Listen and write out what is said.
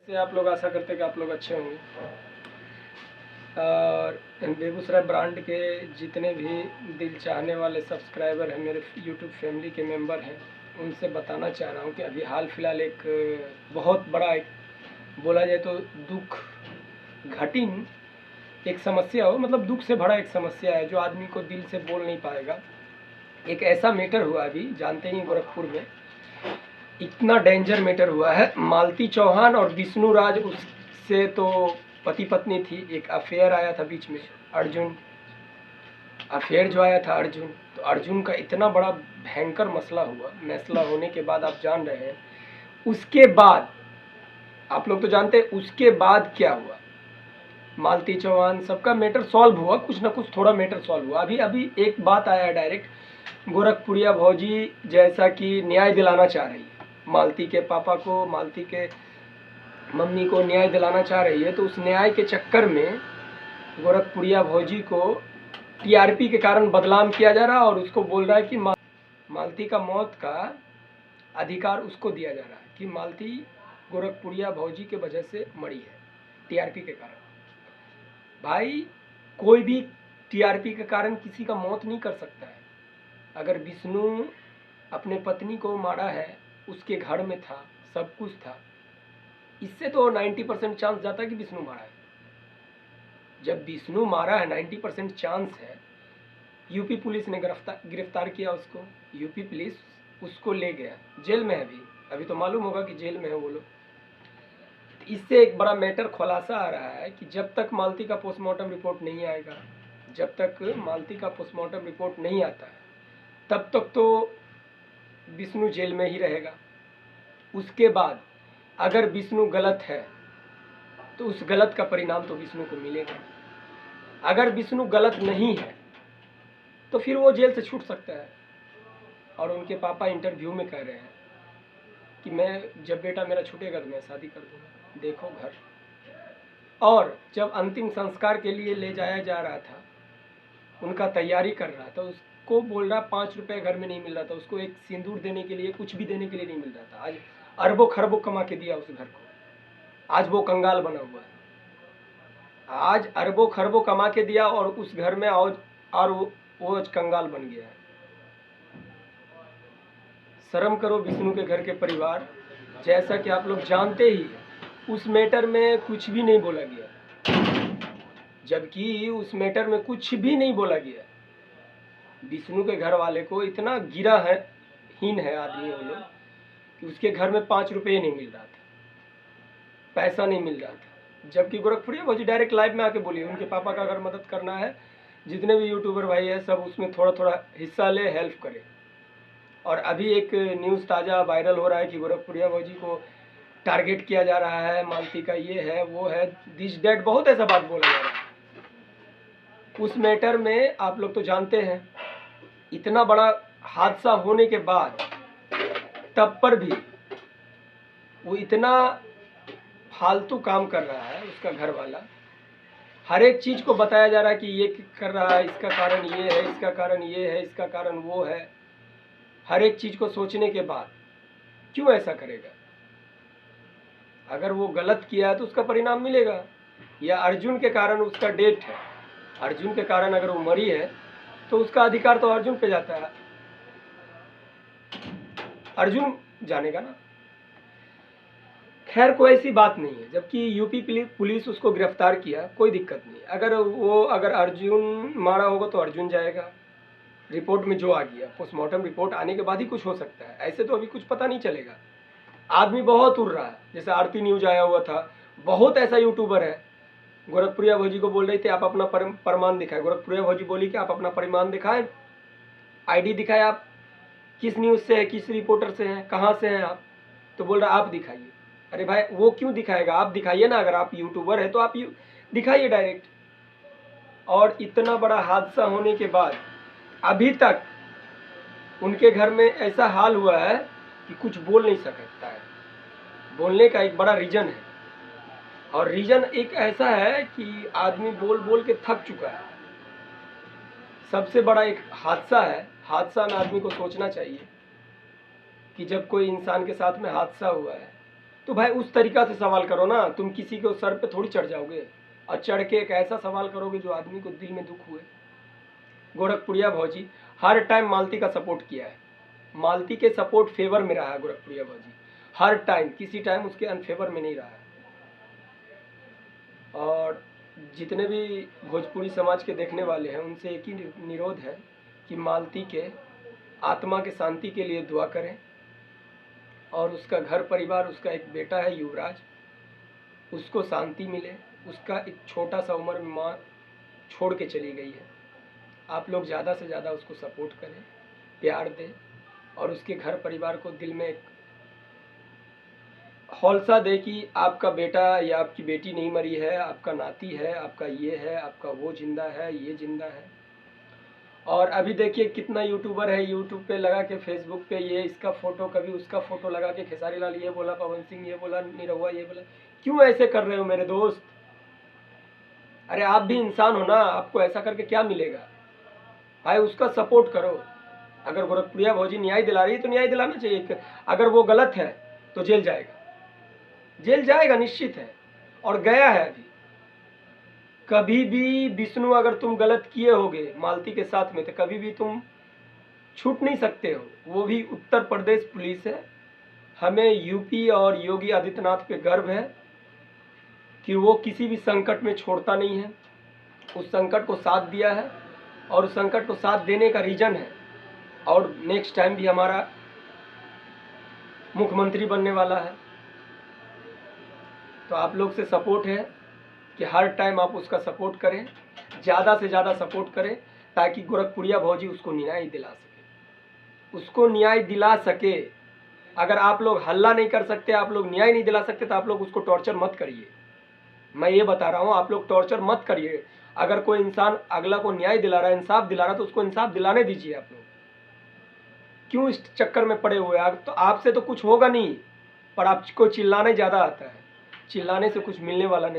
से आप लोग आशा करते हैं कि आप लोग अच्छे होंगे। और बेगूसराय ब्रांड के जितने भी दिल चाहने वाले सब्सक्राइबर हैं, मेरे यूट्यूब फैमिली के मेंबर हैं, उनसे बताना चाह रहा हूं कि अभी हाल फिलहाल एक बहुत बड़ा एक बोला जाए तो दुख घटिन एक समस्या हो, मतलब दुख से भरा एक समस्या है जो आदमी को दिल से बोल नहीं पाएगा। एक ऐसा मैटर हुआ, अभी जानते ही गोरखपुर में इतना डेंजर मैटर हुआ है। मालती चौहान और विष्णु राज, उससे तो पति पत्नी थी, एक अफेयर आया था बीच में, अर्जुन अफेयर जो आया था अर्जुन, तो अर्जुन का इतना बड़ा भयंकर मसला हुआ। मसला होने के बाद आप जान रहे हैं उसके बाद, आप लोग तो जानते हैं उसके बाद क्या हुआ। मालती चौहान सबका मैटर सॉल्व हुआ, कुछ ना कुछ थोड़ा मैटर सॉल्व हुआ। अभी अभी एक बात आया है डायरेक्ट, गोरखपुरिया भौजी जैसा कि न्याय दिलाना चाह रही है, मालती के पापा को, मालती के मम्मी को न्याय दिलाना चाह रही है। तो उस न्याय के चक्कर में गोरखपुरिया भौजी को टीआरपी के कारण बदनाम किया जा रहा है और उसको बोल रहा है कि मालती का मौत का अधिकार उसको दिया जा रहा है कि मालती गोरखपुरिया भौजी के वजह से मरी है टीआरपी के कारण। भाई कोई भी टीआरपी के कारण किसी का मौत नहीं कर सकता है। अगर विष्णु अपने पत्नी को मारा है, उसके घर में था, सब कुछ था, इससे तो 90% चांस जाता है कि विष्णु मारा है। जब विष्णु मारा है 90% चांस है, यूपी पुलिस ने गिरफ्तार किया उसको, यूपी पुलिस उसको ले गया, जेल में है अभी तो मालूम होगा कि जेल में है वो लोग। इससे एक बड़ा मैटर खुलासा आ रहा है कि जब तक मालती का पोस्टमार्टम रिपोर्ट नहीं आएगा, जब तक मालती का पोस्टमार्टम रिपोर्ट नहीं आता है, तब तक तो विष्णु जेल में ही रहेगा। उसके बाद अगर विष्णु गलत है तो उस गलत का परिणाम तो विष्णु को मिलेगा। अगर विष्णु गलत नहीं है तो फिर वो जेल से छूट सकता है। और उनके पापा इंटरव्यू में कह रहे हैं कि मैं जब बेटा मेरा छूटेगा तो मैं शादी कर दूंगा, देखो घर। और जब अंतिम संस्कार के लिए ले जाया जा रहा था, उनका तैयारी कर रहा था, उसको बोल रहा 5 रुपये घर में नहीं मिल रहा था, उसको एक सिंदूर देने के लिए, कुछ भी देने के लिए नहीं मिल रहा था। आज अरबों खरबों कमा के दिया उस घर को, आज वो कंगाल बना हुआ है। आज अरबों खरबों कमा के दिया और उस घर में और वो आज कंगाल बन गया है। शर्म करो विष्णु के घर के परिवार। जैसा कि आप लोग जानते ही उस मैटर में कुछ भी नहीं बोला गया, जबकि उस मैटर में कुछ भी नहीं बोला गया। विष्णु के घर वाले को इतना गिरा है, हीन है आदमी वो लोग, कि उसके घर में 5 रुपये नहीं मिल रहा था, पैसा नहीं मिल रहा था। जबकि गोरखपुरिया भौजी डायरेक्ट लाइव में आके बोली उनके पापा का अगर मदद करना है, जितने भी यूट्यूबर भाई है सब उसमें थोड़ा थोड़ा हिस्सा ले, हेल्प करे। और अभी एक न्यूज़ ताज़ा वायरल हो रहा है कि गोरखपुरिया भौजी को टारगेट किया जा रहा है, मालती का ये है वो है, दिस डेट, बहुत ऐसा बात बोला जा रहा है। उस मैटर में आप लोग तो जानते हैं, इतना बड़ा हादसा होने के बाद तब पर भी वो इतना फालतू काम कर रहा है उसका घर वाला। हर एक चीज़ को बताया जा रहा है कि ये कर रहा है, इसका कारण ये है, इसका कारण ये है, इसका कारण वो है। हर एक चीज़ को सोचने के बाद क्यों ऐसा करेगा? अगर वो गलत किया है तो उसका परिणाम मिलेगा। या अर्जुन के कारण उसका डेट है, अर्जुन के कारण अगर वो मरी है तो उसका अधिकार तो अर्जुन पे जाता है, अर्जुन जानेगा ना। खैर कोई ऐसी बात नहीं है, जबकि यूपी पुलिस उसको गिरफ्तार किया, कोई दिक्कत नहीं। अगर अर्जुन मारा होगा तो अर्जुन जाएगा। रिपोर्ट में जो आ गया, पोस्टमार्टम रिपोर्ट आने के बाद ही कुछ हो सकता है, ऐसे तो अभी कुछ पता नहीं चलेगा। आदमी बहुत उड़ रहा है, जैसे आरती न्यूज आया हुआ था, बहुत ऐसा यूट्यूबर है। गोरखपुरिया भौजी को बोल रही थी आप अपना प्रमाण दिखाएं, गोरखपुरिया भौजी बोली कि आप अपना प्रमाण दिखाएं, आईडी दिखाएं, आप किस न्यूज़ से है, किस रिपोर्टर से हैं, कहाँ से हैं आप, तो बोल रहा आप दिखाइए। अरे भाई वो क्यों दिखाएगा, आप दिखाइए ना, अगर आप यूट्यूबर है तो आप दिखाइए डायरेक्ट। और इतना बड़ा हादसा होने के बाद अभी तक उनके घर में ऐसा हाल हुआ है कि कुछ बोल नहीं सकता है। बोलने का एक बड़ा रीजन है, और रीजन एक ऐसा है कि आदमी बोल बोल के थक चुका है। सबसे बड़ा एक हादसा है, हादसा में आदमी को सोचना चाहिए कि जब कोई इंसान के साथ में हादसा हुआ है तो भाई उस तरीका से सवाल करो ना, तुम किसी के सर पे थोड़ी चढ़ जाओगे और चढ़ के एक ऐसा सवाल करोगे जो आदमी को दिल में दुख हुए। गोरखपुरिया भौजी हर टाइम मालती का सपोर्ट किया है, मालती के सपोर्ट फेवर में रहा है गोरखपुरिया भौजी, हर टाइम, किसी टाइम उसके अनफेवर में नहीं रहा है। और जितने भी भोजपुरी समाज के देखने वाले हैं उनसे एक ही निरोध है कि मालती के आत्मा के शांति के लिए दुआ करें, और उसका घर परिवार, उसका एक बेटा है युवराज, उसको शांति मिले। उसका एक छोटा सा उम्र में माँ छोड़ के चली गई है। आप लोग ज़्यादा से ज़्यादा उसको सपोर्ट करें, प्यार दें, और उसके घर परिवार को दिल में एक हौसला दे कि आपका बेटा या आपकी बेटी नहीं मरी है, आपका नाती है, आपका ये है, आपका वो जिंदा है, ये जिंदा है। और अभी देखिए कितना यूट्यूबर है, यूट्यूब पे लगा के, फेसबुक पे ये इसका फ़ोटो, कभी उसका फ़ोटो लगा के खेसारी लाल ये बोला, पवन सिंह ये बोला, निरहुआ ये बोला। क्यों ऐसे कर रहे हो मेरे दोस्त? अरे आप भी इंसान हो ना, आपको ऐसा करके क्या मिलेगा? भाई उसका सपोर्ट करो। अगर गोरखपुरिया भौजी न्याय दिला रही है तो न्याय दिलाना चाहिए। अगर वो गलत है तो जेल जाएगा, जेल जाएगा, निश्चित है, और गया है अभी। कभी भी विष्णु, अगर तुम गलत किए होगे मालती के साथ में, तो कभी भी तुम छूट नहीं सकते हो। वो भी उत्तर प्रदेश पुलिस है। हमें यूपी और योगी आदित्यनाथ पे गर्व है कि वो किसी भी संकट में छोड़ता नहीं है, उस संकट को साथ दिया है, और उस संकट को साथ देने का रीजन है। और नेक्स्ट टाइम भी हमारा मुख्यमंत्री बनने वाला है। तो आप लोग से सपोर्ट है कि हर टाइम आप उसका सपोर्ट करें, ज़्यादा से ज़्यादा सपोर्ट करें, ताकि गोरखपुरिया भौजी उसको न्याय दिला सके, उसको न्याय दिला सके। अगर आप लोग हल्ला नहीं कर सकते, आप लोग न्याय नहीं दिला सकते, तो आप लोग उसको टॉर्चर मत करिए। मैं ये बता रहा हूँ, आप लोग टॉर्चर मत करिए। अगर कोई इंसान अगला को न्याय दिला रहा है, इंसाफ दिला रहा है, तो उसको इंसाफ दिलाने दीजिए। आप लोग क्यों इस चक्कर में पड़े हुए हैं? तो आपसे तो कुछ होगा नहीं, पर आपको चिल्लाने ज़्यादा आता है, चिल्लाने से कुछ मिलने वाला नहीं।